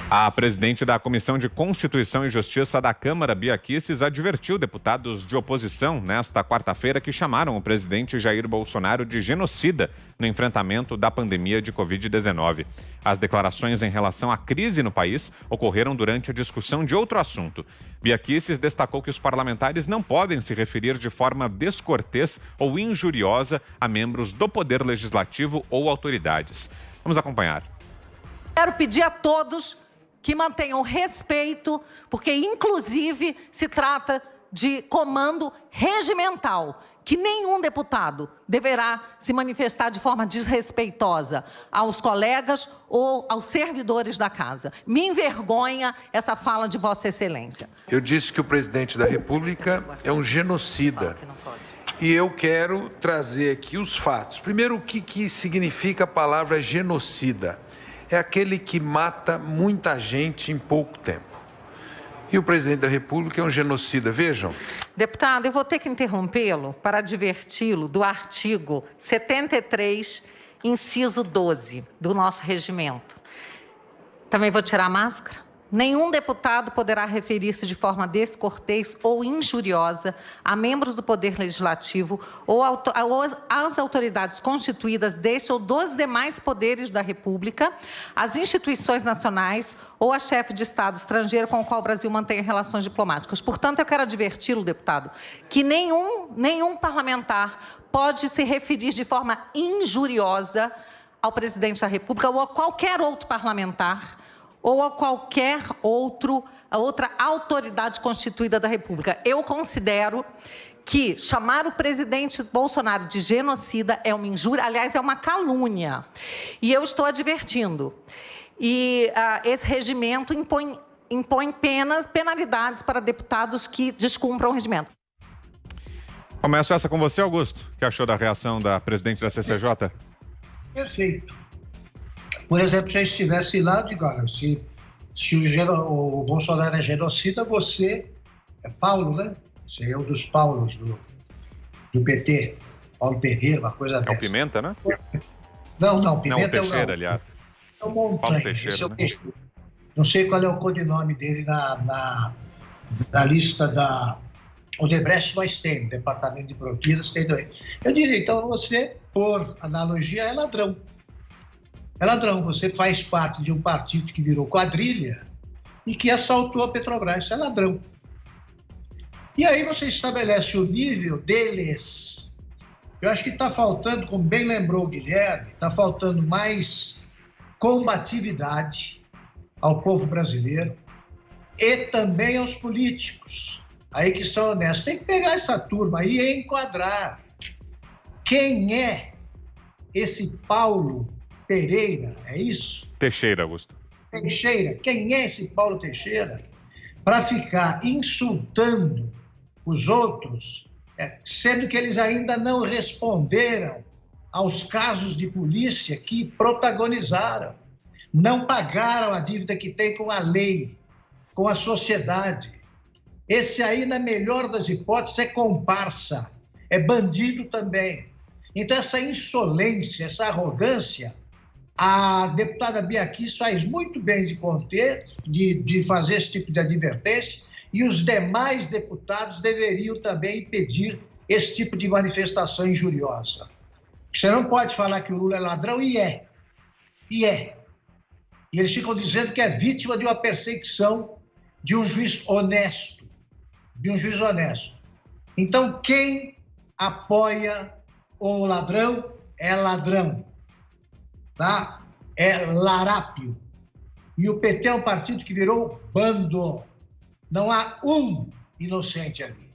A presidente da Comissão de Constituição e Justiça da Câmara, Bia Kicis, advertiu deputados de oposição nesta quarta-feira que chamaram o presidente Jair Bolsonaro de genocida no enfrentamento da pandemia de Covid-19. As declarações em relação à crise no país ocorreram durante a discussão de outro assunto. Bia Kicis destacou que os parlamentares não podem se referir de forma descortês ou injuriosa a membros do Poder Legislativo ou autoridades. Vamos acompanhar. Quero pedir a todos que mantenham respeito, porque inclusive se trata de comando regimental, que nenhum deputado deverá se manifestar de forma desrespeitosa aos colegas ou aos servidores da casa. Me envergonha essa fala de Vossa Excelência. Eu disse que o presidente da República é um genocida. E eu quero trazer aqui os fatos. Primeiro, o que significa a palavra genocida? É aquele que mata muita gente em pouco tempo. E o presidente da República é um genocida, vejam. Deputado, eu vou ter que interrompê-lo para adverti-lo do artigo 73, inciso 12 do nosso regimento. Também vou tirar a máscara. Nenhum deputado poderá referir-se de forma descortês ou injuriosa a membros do Poder Legislativo ou às autoridades constituídas deste ou dos demais poderes da República, às instituições nacionais ou a chefe de Estado estrangeiro com o qual o Brasil mantém relações diplomáticas. Portanto, eu quero adverti-lo, deputado, que nenhum parlamentar pode se referir de forma injuriosa ao presidente da República ou a qualquer outro parlamentar ou a qualquer outra autoridade constituída da República. Eu considero que chamar o presidente Bolsonaro de genocida é uma injúria, aliás, é uma calúnia. E eu estou advertindo. E esse regimento impõe penalidades para deputados que descumpram o regimento. Começo essa com você, Augusto. O que achou da reação da presidente da CCJ? Perfeito. Por exemplo, se eu estivesse lá, eu digo, olha, se o Bolsonaro é genocida, você é Paulo, né? Você é um dos Paulos do PT. Paulo Pereira, uma coisa dessa. É o Pimenta, né? Não, Pimenta não, o Teixeira, aliás. É o Montanha. Paulo Teixeira, esse é o né? Teixeira. Não sei qual é o codinome dele na lista da Odebrecht, mas tem, no Departamento de Propinas, tem dois. Eu diria, então, você, por analogia, é ladrão. É ladrão, você faz parte de um partido que virou quadrilha e que assaltou a Petrobras, isso é ladrão. E aí você estabelece o nível deles. Eu acho que está faltando, como bem lembrou o Guilherme, está faltando mais combatividade ao povo brasileiro e também aos políticos, aí que são honestos. Tem que pegar essa turma aí e enquadrar. Quem é esse Paulo Pereira, é isso? Teixeira, Augusto. Teixeira. Quem é esse Paulo Teixeira? Para ficar insultando os outros, sendo que eles ainda não responderam aos casos de polícia que protagonizaram, não pagaram a dívida que tem com a lei, com a sociedade. Esse aí, na melhor das hipóteses, é comparsa, é bandido também. Então, essa insolência, essa arrogância, a deputada Bia Kicis faz muito bem de conter, de fazer esse tipo de advertência, e os demais deputados deveriam também impedir esse tipo de manifestação injuriosa. Você não pode falar que o Lula é ladrão, e é. E eles ficam dizendo que é vítima de uma perseguição de um juiz honesto. Então, quem apoia o ladrão é ladrão. Tá? É larápio. E o PT é um partido que virou bando. Não há um inocente ali.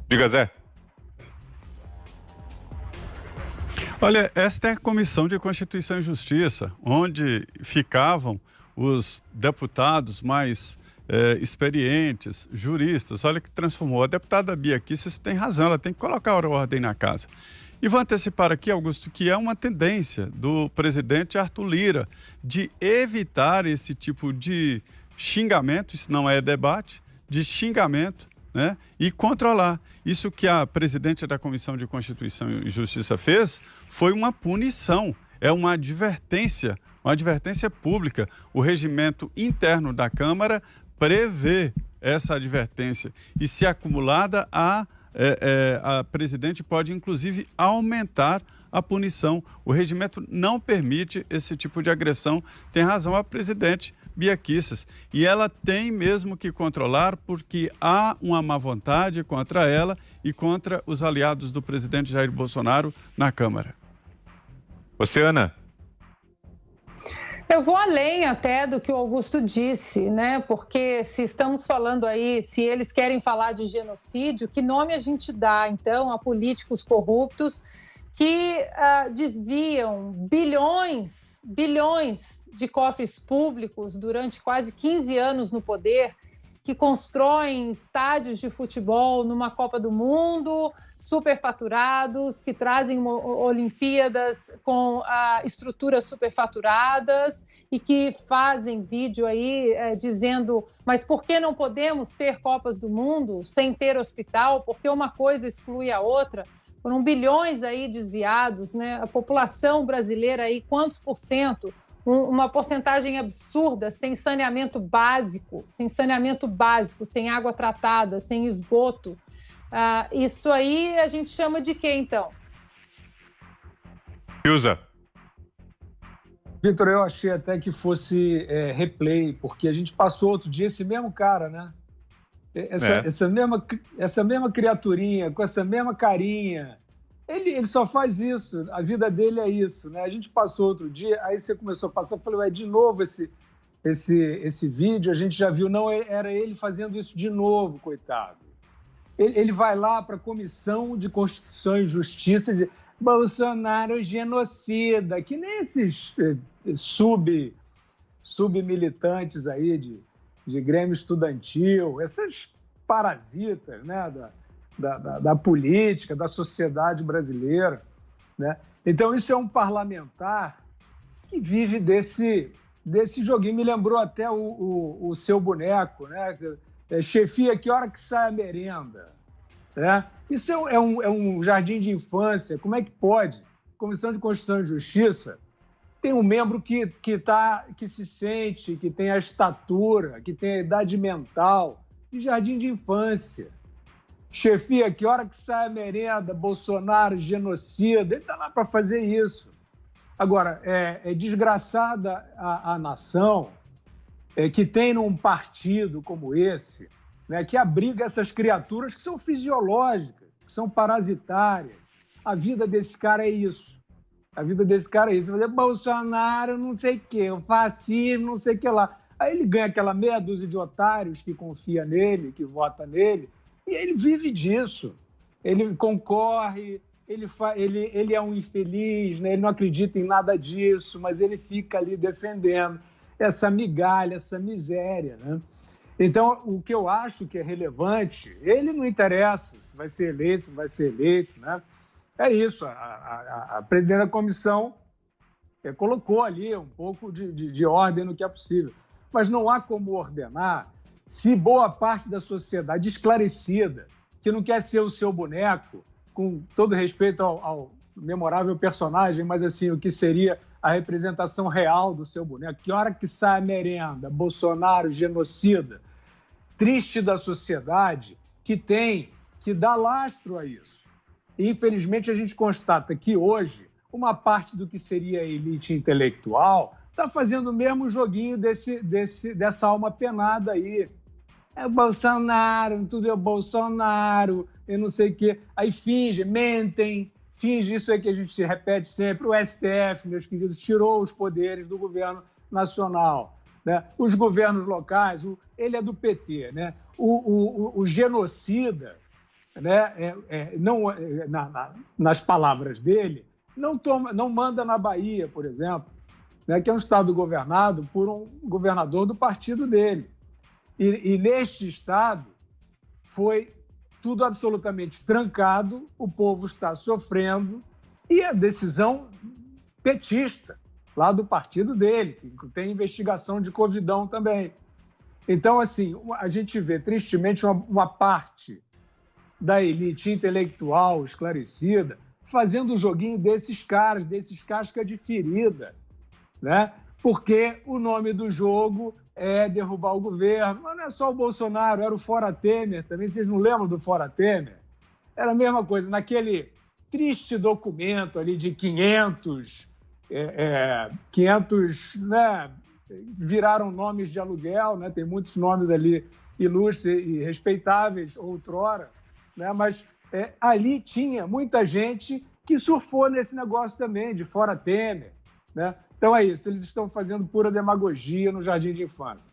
Diga, Zé. Olha, esta é a Comissão de Constituição e Justiça, onde ficavam os deputados mais experientes, juristas. Olha que transformou. A deputada Bia Kicis tem razão, ela tem que colocar a ordem na casa. E vou antecipar aqui, Augusto, que é uma tendência do presidente Arthur Lira de evitar esse tipo de xingamento, isso não é debate, de xingamento, né? E controlar. Isso que a presidente da Comissão de Constituição e Justiça fez foi uma punição, é uma advertência uma advertência pública. O regimento interno da Câmara prevê essa advertência e, se acumulada, a presidente pode, inclusive, aumentar a punição. O regimento não permite esse tipo de agressão. Tem razão a presidente Bia Kicis. E ela tem mesmo que controlar, porque há uma má vontade contra ela e contra os aliados do presidente Jair Bolsonaro na Câmara. Ana. Eu vou além até do que o Augusto disse, né? Porque se estamos falando aí, se eles querem falar de genocídio, que nome a gente dá, então, a políticos corruptos que desviam bilhões de cofres públicos durante quase 15 anos no poder, que constroem estádios de futebol numa Copa do Mundo, superfaturados, que trazem Olimpíadas com estruturas superfaturadas e que fazem vídeo aí dizendo, mas por que não podemos ter Copas do Mundo sem ter hospital? Porque uma coisa exclui a outra. Foram bilhões aí desviados, né? A população brasileira aí, quantos por cento? Uma porcentagem absurda, sem saneamento básico, sem água tratada, sem esgoto. Isso aí a gente chama de quê, então? Ilza. Vitor, eu achei até que fosse replay, porque a gente passou outro dia esse mesmo cara, né? Essa mesma criaturinha, com essa mesma carinha. Ele só faz isso, a vida dele é isso, né? A gente passou outro dia, aí você começou a passar, eu falei, de novo esse vídeo, a gente já viu, não, era ele fazendo isso de novo, coitado. Ele vai lá para a Comissão de Constituição e Justiça e diz, Bolsonaro genocida, que nem esses submilitantes aí de Grêmio Estudantil, essas parasitas, né, da política, da sociedade brasileira, né? Então, isso é um parlamentar que vive desse joguinho. Me lembrou até o seu boneco, né? Chefia, que hora que sai a merenda? Né? Isso é um jardim de infância. Como é que pode? Comissão de Constituição e Justiça tem um membro que se sente, que tem a estatura, que tem a idade mental de jardim de infância. Chefia, que hora que sai a merenda? Bolsonaro, genocida. Ele está lá para fazer isso. Agora, é desgraçada a nação que tem num partido como esse, né, que abriga essas criaturas que são fisiológicas, que são parasitárias. A vida desse cara é isso. A vida desse cara é isso. Fazer Bolsonaro, não sei o quê, o fascismo, não sei o que lá. Aí ele ganha aquela meia dúzia de otários que confia nele, que vota nele, e ele vive disso. Ele concorre, ele é um infeliz, né? Ele não acredita em nada disso, mas ele fica ali defendendo essa migalha, essa miséria, né? Então, o que eu acho que é relevante, ele não interessa se vai ser eleito, se não vai ser eleito, né? É isso, a presidente da comissão colocou ali um pouco de ordem no que é possível. Mas não há como ordenar se boa parte da sociedade esclarecida, que não quer ser o seu boneco, com todo respeito ao memorável personagem, mas assim, o que seria a representação real do seu boneco. Que hora que sai a merenda? Bolsonaro, genocida. Triste da sociedade que dá lastro a isso. E, infelizmente, a gente constata que hoje uma parte do que seria a elite intelectual está fazendo o mesmo joguinho dessa alma penada aí. É Bolsonaro, tudo é Bolsonaro, eu não sei o quê. Aí mentem, isso é que a gente repete sempre. O STF, meus queridos, tirou os poderes do governo nacional, né? Os governos locais, ele é do PT, né? O genocida, né? Nas palavras dele, não manda na Bahia, por exemplo, né? Que é um estado governado por um governador do partido dele. E neste estado foi tudo absolutamente trancado, o povo está sofrendo, e a decisão petista, lá do partido dele, que tem investigação de covidão também. Então, assim, a gente vê, tristemente, uma parte da elite intelectual esclarecida fazendo o joguinho desses caras, desses casca de ferida, né? porque o nome do jogo é derrubar o governo. Mas não é só o Bolsonaro, era o Fora Temer também. Vocês não lembram do Fora Temer? Era a mesma coisa. Naquele triste documento ali de 500, né, viraram nomes de aluguel, né? Tem muitos nomes ali ilustres e respeitáveis outrora, né? Mas ali tinha muita gente que surfou nesse negócio também, de Fora Temer, né? Então é isso, eles estão fazendo pura demagogia no Jardim de Infância.